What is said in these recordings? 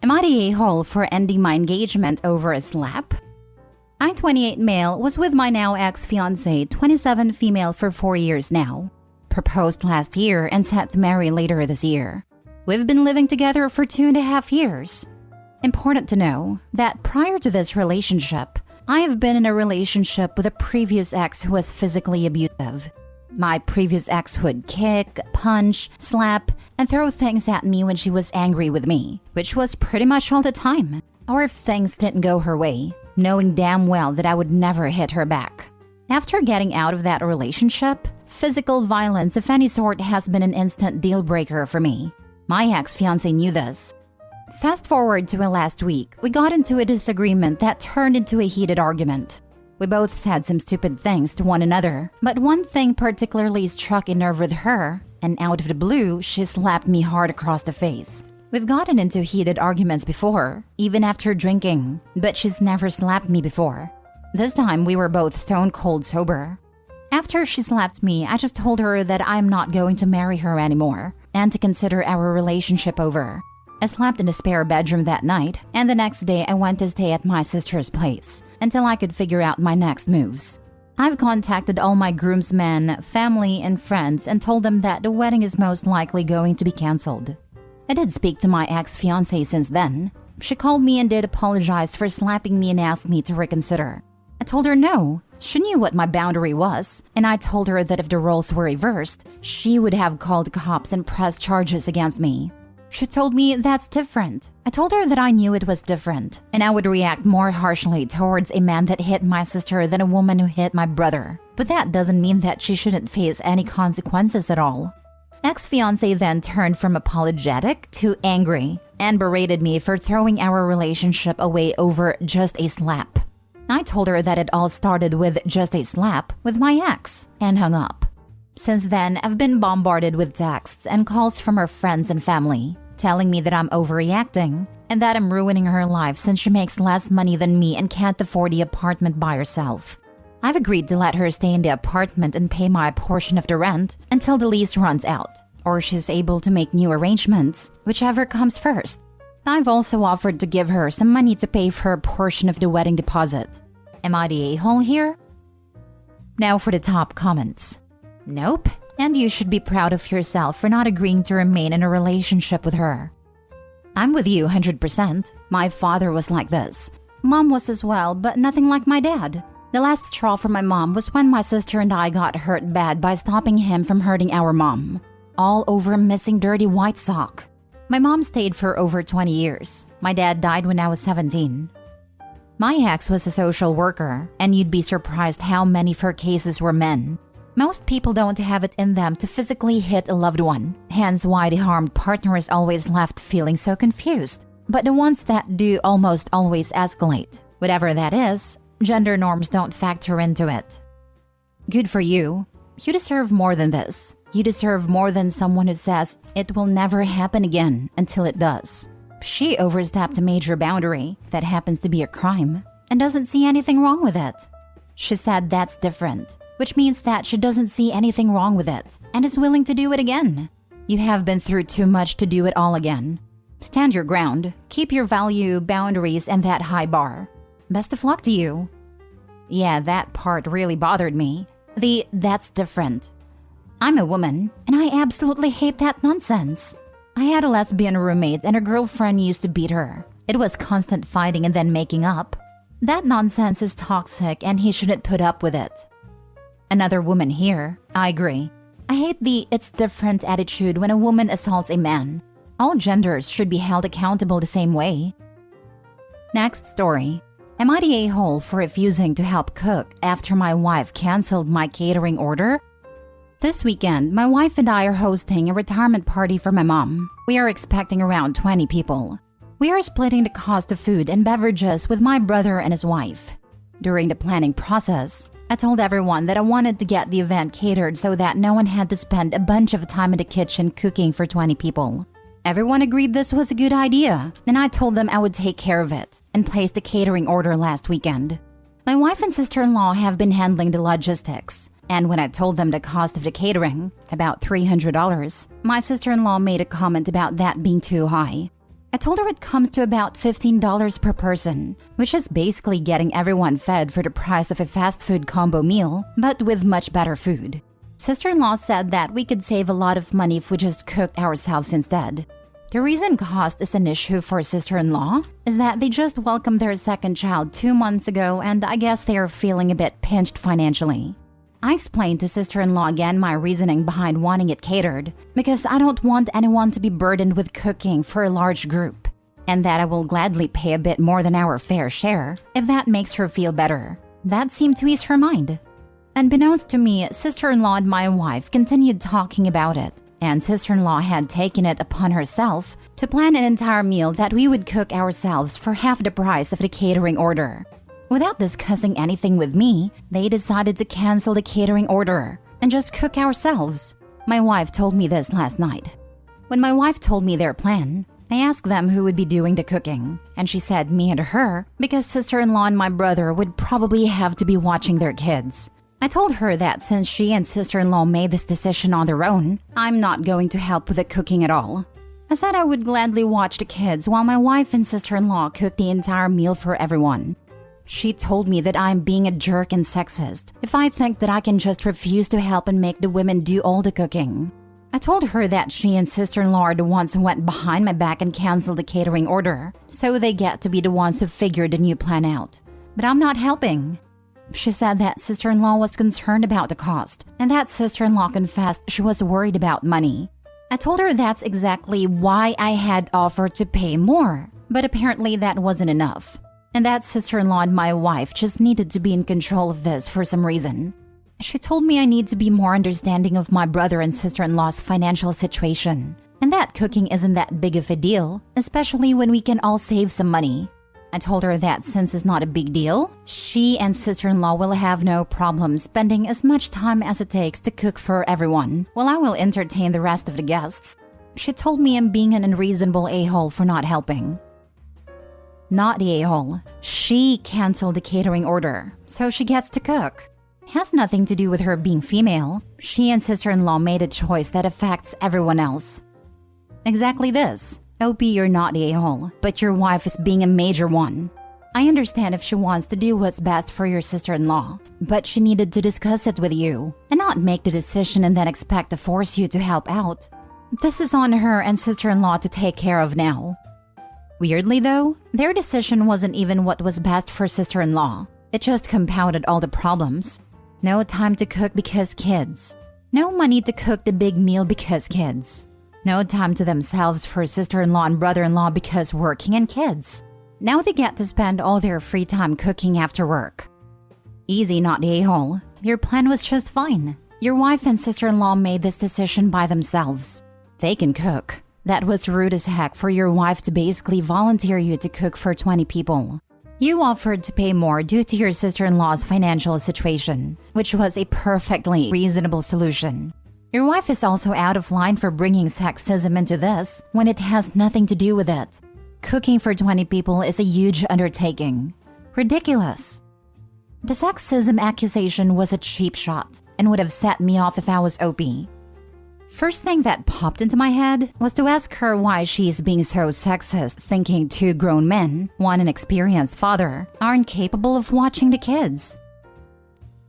Am I the a-hole for ending my engagement over a slap? I, 28 male, was with my now ex-fiancée, 27 female for 4 years now. Proposed last year and set to marry later this year. We've been living together for 2.5 years. Important to know that prior to this relationship, I have been in a relationship with a previous ex who was physically abusive. My previous ex would kick, punch, slap, and throw things at me when she was angry with me, which was pretty much all the time. Or if things didn't go her way, knowing damn well that I would never hit her back. After getting out of that relationship, physical violence of any sort has been an instant deal breaker for me. My ex-fiancé knew this. Fast forward to last week, we got into a disagreement that turned into a heated argument. We both said some stupid things to one another, but one thing particularly struck a nerve with her, and out of the blue, she slapped me hard across the face. We've gotten into heated arguments before, even after drinking, but she's never slapped me before. This time, we were both stone cold sober. After she slapped me, I just told her that I'm not going to marry her anymore, and to consider our relationship over. I slept in the spare bedroom that night, and the next day I went to stay at my sister's place until I could figure out my next moves. I've contacted all my groomsmen, family, and friends and told them that the wedding is most likely going to be cancelled. I did speak to my ex-fiancée since then. She called me and did apologize for slapping me and asked me to reconsider. I told her no. She knew what my boundary was, and I told her that if the roles were reversed, she would have called cops and pressed charges against me. She told me that's different. I told her that I knew it was different, and I would react more harshly towards a man that hit my sister than a woman who hit my brother. But that doesn't mean that she shouldn't face any consequences at all. Ex-fiancé then turned from apologetic to angry and berated me for throwing our relationship away over just a slap. I told her that it all started with just a slap with my ex and hung up. Since then, I've been bombarded with texts and calls from her friends and family, telling me that I'm overreacting and that I'm ruining her life since she makes less money than me and can't afford the apartment by herself. I've agreed to let her stay in the apartment and pay my portion of the rent until the lease runs out, or she's able to make new arrangements, whichever comes first. I've also offered to give her some money to pay for a portion of the wedding deposit. Am I the a-hole here? Now for the top comments. Nope, and you should be proud of yourself for not agreeing to remain in a relationship with her. I'm with you 100%. My father was like this. Mom was as well, but nothing like my dad. The last straw for my mom was when my sister and I got hurt bad by stopping him from hurting our mom. All over a missing dirty white sock. My mom stayed for over 20 years. My dad died when I was 17. My ex was a social worker, and you'd be surprised how many of her cases were men. Most people don't have it in them to physically hit a loved one, hence why the harmed partner is always left feeling so confused. But the ones that do almost always escalate. Whatever that is, gender norms don't factor into it. Good for you. You deserve more than this. You deserve more than someone who says it will never happen again until it does. She overstepped a major boundary that happens to be a crime and doesn't see anything wrong with it. She said that's different, which means that she doesn't see anything wrong with it and is willing to do it again. You have been through too much to do it all again. Stand your ground, keep your value, boundaries, and that high bar. Best of luck to you. Yeah, that part really bothered me. That's different. I'm a woman, and I absolutely hate that nonsense. I had a lesbian roommate and her girlfriend used to beat her. It was constant fighting and then making up. That nonsense is toxic and he shouldn't put up with it. Another woman here, I agree. I hate the it's different attitude when a woman assaults a man. All genders should be held accountable the same way. Next story. Am I the a-hole for refusing to help cook after my wife canceled my catering order? This weekend, my wife and I are hosting a retirement party for my mom. We are expecting around 20 people. We are splitting the cost of food and beverages with my brother and his wife. During the planning process, I told everyone that I wanted to get the event catered so that no one had to spend a bunch of time in the kitchen cooking for 20 people. Everyone agreed this was a good idea, and I told them I would take care of it and placed a catering order last weekend. My wife and sister-in-law have been handling the logistics. And when I told them the cost of the catering, about $300, my sister-in-law made a comment about that being too high. I told her it comes to about $15 per person, which is basically getting everyone fed for the price of a fast food combo meal, but with much better food. Sister-in-law said that we could save a lot of money if we just cooked ourselves instead. The reason cost is an issue for sister-in-law is that they just welcomed their second child 2 months ago, and I guess they are feeling a bit pinched financially. I explained to sister-in-law again my reasoning behind wanting it catered, because I don't want anyone to be burdened with cooking for a large group, and that I will gladly pay a bit more than our fair share if that makes her feel better. That seemed to ease her mind. Unbeknownst to me, sister-in-law and my wife continued talking about it, and sister-in-law had taken it upon herself to plan an entire meal that we would cook ourselves for half the price of the catering order. Without discussing anything with me, they decided to cancel the catering order and just cook ourselves. My wife told me this last night. When my wife told me their plan, I asked them who would be doing the cooking, and she said me and her because sister-in-law and my brother would probably have to be watching their kids. I told her that since she and sister-in-law made this decision on their own, I'm not going to help with the cooking at all. I said I would gladly watch the kids while my wife and sister-in-law cook the entire meal for everyone. She told me that I'm being a jerk and sexist if I think that I can just refuse to help and make the women do all the cooking. I told her that she and sister-in-law are the ones who went behind my back and canceled the catering order, so they get to be the ones who figured the new plan out. But I'm not helping. She said that sister-in-law was concerned about the cost, and that sister-in-law confessed she was worried about money. I told her that's exactly why I had offered to pay more, but apparently that wasn't enough, and that sister-in-law and my wife just needed to be in control of this for some reason. She told me I need to be more understanding of my brother and sister-in-law's financial situation, and that cooking isn't that big of a deal, especially when we can all save some money. I told her that since it's not a big deal, she and sister-in-law will have no problem spending as much time as it takes to cook for everyone, while I will entertain the rest of the guests. She told me I'm being an unreasonable a-hole for not helping. Not the a-hole. She canceled the catering order, so she gets to cook. Has nothing to do with her being female. She and sister-in-law made a choice that affects everyone else. Exactly this. OP, you're not the a-hole, but your wife is being a major one. I understand if she wants to do what's best for your sister-in-law, but she needed to discuss it with you and not make the decision and then expect to force you to help out. This is on her and sister-in-law to take care of now. Weirdly though, their decision wasn't even what was best for sister-in-law. It just compounded all the problems. No time to cook because kids. No money to cook the big meal because kids. No time to themselves for sister-in-law and brother-in-law because working and kids. Now they get to spend all their free time cooking after work. Easy, not the a-hole. Your plan was just fine. Your wife and sister-in-law made this decision by themselves. They can cook. That was rude as heck for your wife to basically volunteer you to cook for 20 people. You offered to pay more due to your sister-in-law's financial situation, which was a perfectly reasonable solution. Your wife is also out of line for bringing sexism into this when it has nothing to do with it. Cooking for 20 people is a huge undertaking. Ridiculous. The sexism accusation was a cheap shot and would have set me off if I was OP. First thing that popped into my head was to ask her why she's being so sexist, thinking 2 grown men, one an experienced father, aren't capable of watching the kids.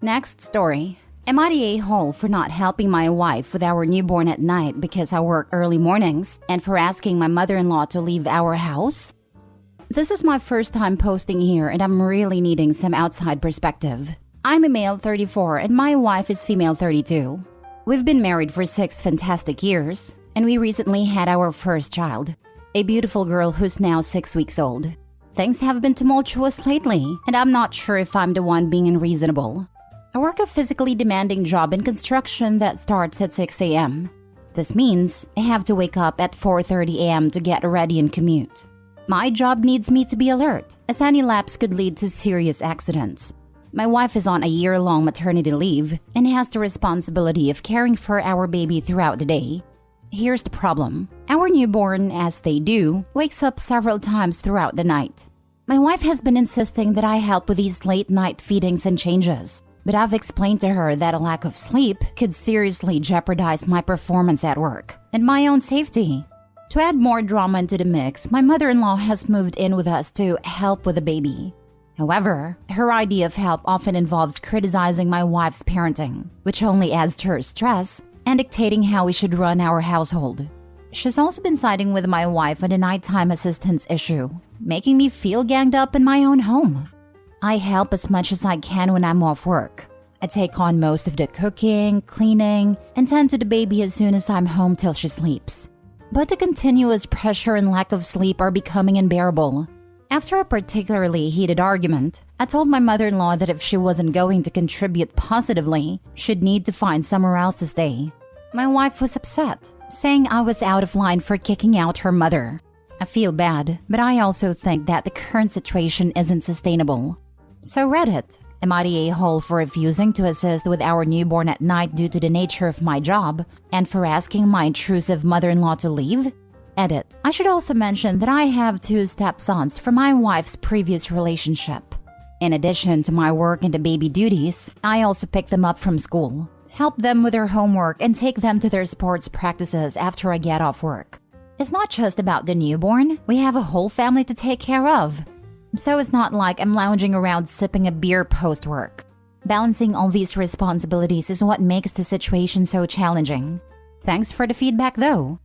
Next story. Am I the a-hole for not helping my wife with our newborn at night because I work early mornings and for asking my mother-in-law to leave our house? This is my first time posting here and I'm really needing some outside perspective. I'm a male 34 and my wife is female 32. We've been married for 6 fantastic years and we recently had our first child, a beautiful girl who's now 6 weeks old. Things have been tumultuous lately and I'm not sure if I'm the one being unreasonable. I work a physically demanding job in construction that starts at 6 a.m. This means I have to wake up at 4:30 a.m. to get ready and commute. My job needs me to be alert, as any lapse could lead to serious accidents. My wife is on a year-long maternity leave and has the responsibility of caring for our baby throughout the day. Here's the problem. Our newborn, as they do, wakes up several times throughout the night. My wife has been insisting that I help with these late-night feedings and changes. But I've explained to her that a lack of sleep could seriously jeopardize my performance at work and my own safety. To add more drama into the mix, my mother-in-law has moved in with us to help with the baby. However, her idea of help often involves criticizing my wife's parenting, which only adds to her stress and dictating how we should run our household. She's also been siding with my wife on the nighttime assistance issue, making me feel ganged up in my own home. I help as much as I can when I'm off work. I take on most of the cooking, cleaning, and tend to the baby as soon as I'm home till she sleeps. But the continuous pressure and lack of sleep are becoming unbearable. After a particularly heated argument, I told my mother-in-law that if she wasn't going to contribute positively, she'd need to find somewhere else to stay. My wife was upset, saying I was out of line for kicking out her mother. I feel bad, but I also think that the current situation isn't sustainable. So Reddit, am I the a-hole for refusing to assist with our newborn at night due to the nature of my job and for asking my intrusive mother-in-law to leave? Edit. I should also mention that I have 2 stepsons from my wife's previous relationship. In addition to my work and the baby duties, I also pick them up from school, help them with their homework, and take them to their sports practices after I get off work. It's not just about the newborn, we have a whole family to take care of. So it's not like I'm lounging around sipping a beer post-work. Balancing all these responsibilities is what makes the situation so challenging. Thanks for the feedback though.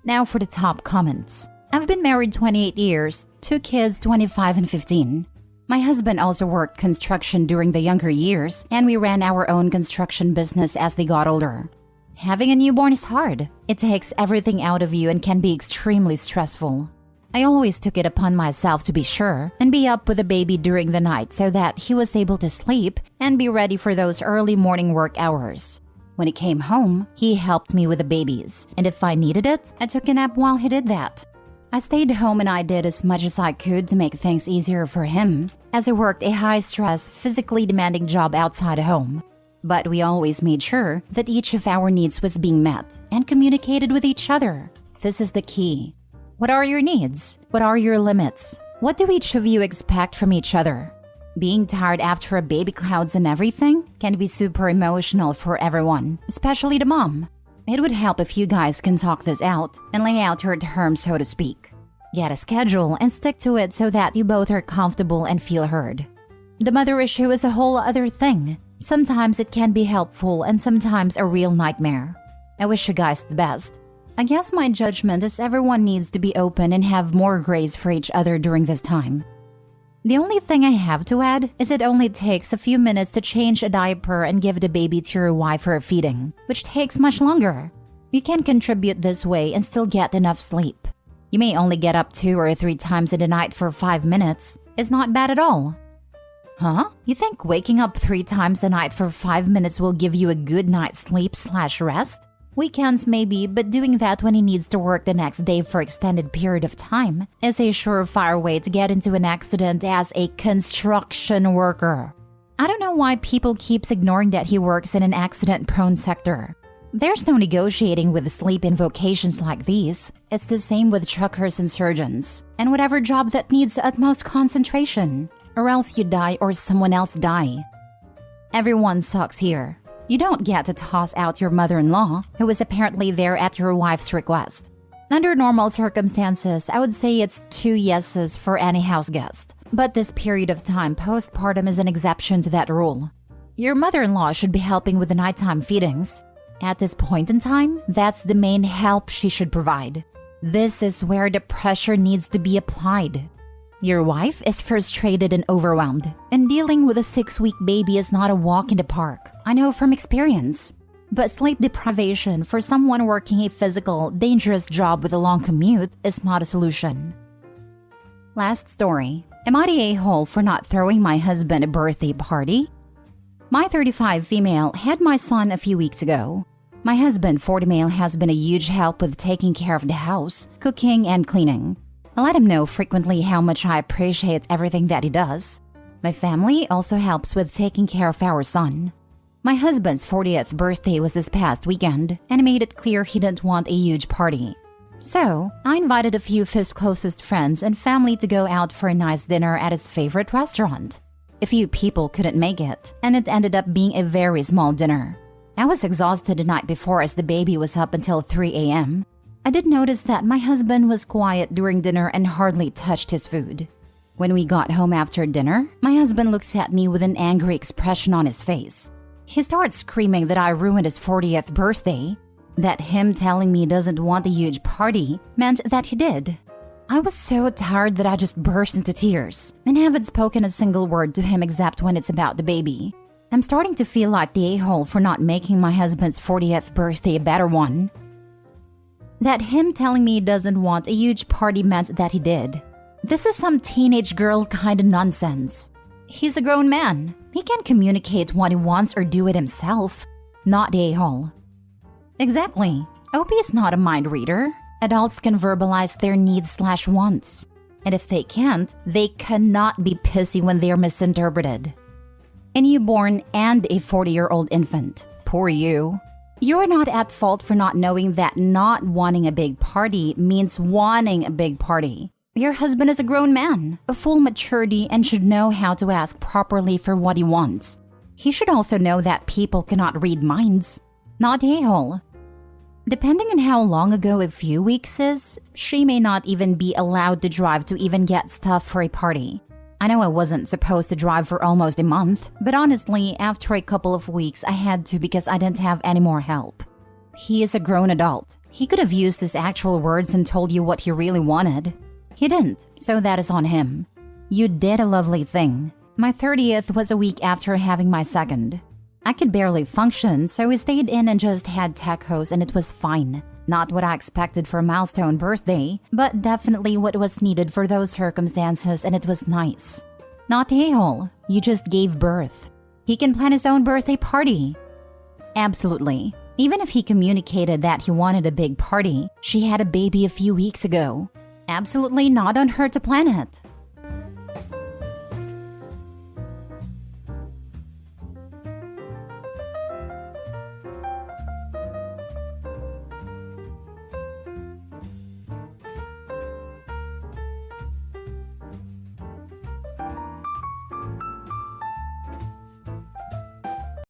Now for the top comments. I've been married 28 years, 2 kids 25 and 15. My husband also worked construction during the younger years, and we ran our own construction business as they got older. Having a newborn is hard. It takes everything out of you and can be extremely stressful. I always took it upon myself to be sure and be up with the baby during the night so that he was able to sleep and be ready for those early morning work hours. When he came home, he helped me with the babies, and if I needed it, I took a nap while he did that. I stayed home and I did as much as I could to make things easier for him, as I worked a high-stress, physically demanding job outside home. But we always made sure that each of our needs was being met and communicated with each other. This is the key. What are your needs? What are your limits? What do each of you expect from each other? Being tired after a baby clouds and everything can be super emotional for everyone, especially the mom. It would help if you guys can talk this out and lay out your terms, so to speak. Get a schedule and stick to it so that you both are comfortable and feel heard. The mother issue is a whole other thing. Sometimes it can be helpful and sometimes a real nightmare. I wish you guys the best. I guess my judgment is everyone needs to be open and have more grace for each other during this time. The only thing I have to add is it only takes a few minutes to change a diaper and give the baby to your wife for feeding, which takes much longer. You can contribute this way and still get enough sleep. You may only get up 2 or 3 times in the night for 5 minutes. It's not bad at all. Huh? You think waking up 3 times a night for 5 minutes will give you a good night's sleep/rest? Weekends maybe, but doing that when he needs to work the next day for extended period of time is a surefire way to get into an accident as a construction worker. I don't know why people keeps ignoring that he works in an accident-prone sector. There's no negotiating with sleep in vocations like these. It's the same with truckers and surgeons, and whatever job that needs utmost concentration, or else you die or someone else die. Everyone sucks here. You don't get to toss out your mother-in-law, who was apparently there at your wife's request. Under normal circumstances, I would say it's 2 yeses for any house guest. But this period of time postpartum is an exception to that rule. Your mother-in-law should be helping with the nighttime feedings. At this point in time, that's the main help she should provide. This is where the pressure needs to be applied. Your wife is frustrated and overwhelmed, and dealing with a 6-week baby is not a walk in the park. I know from experience. But sleep deprivation for someone working a physical, dangerous job with a long commute is not a solution. Last story. Am I the a-hole for not throwing my husband a birthday party? My 35 female had my son a few weeks ago. My husband 40 male has been a huge help with taking care of the house, cooking, and cleaning. I let him know frequently how much I appreciate everything that he does. My family also helps with taking care of our son. My husband's 40th birthday was this past weekend, and he made it clear he didn't want a huge party. So, I invited a few of his closest friends and family to go out for a nice dinner at his favorite restaurant. A few people couldn't make it, and it ended up being a very small dinner. I was exhausted the night before as the baby was up until 3 a.m. I did notice that my husband was quiet during dinner and hardly touched his food. When we got home after dinner, my husband looks at me with an angry expression on his face. He starts screaming that I ruined his 40th birthday, that him telling me he doesn't want a huge party meant that he did. I was so tired that I just burst into tears and haven't spoken a single word to him except when it's about the baby. I'm starting to feel like the a-hole for not making my husband's 40th birthday a better one. That him telling me he doesn't want a huge party meant that he did. This is some teenage girl kind of nonsense. He's a grown man. He can communicate what he wants or do it himself, not the a-hole. Exactly. OP is not a mind reader. Adults can verbalize their needs/wants. And if they can't, they cannot be pissy when they are misinterpreted. A newborn and a 40-year-old infant. Poor you. You're not at fault for not knowing that not wanting a big party means wanting a big party. Your husband is a grown man, of full maturity, and should know how to ask properly for what he wants. He should also know that people cannot read minds. Not a-hole. Depending on how long ago a few weeks is, she may not even be allowed to drive to even get stuff for a party. I know I wasn't supposed to drive for almost a month, but honestly, after a couple of weeks, I had to because I didn't have any more help. He is a grown adult. He could have used his actual words and told you what he really wanted. He didn't, so that is on him. You did a lovely thing. My 30th was a week after having my second. I could barely function, so we stayed in and just had tacos and it was fine. Not what I expected for a milestone birthday, but definitely what was needed for those circumstances, and it was nice. Not a-hole, you just gave birth. He can plan his own birthday party. Absolutely. Even if he communicated that he wanted a big party, she had a baby a few weeks ago. Absolutely not on her to plan it.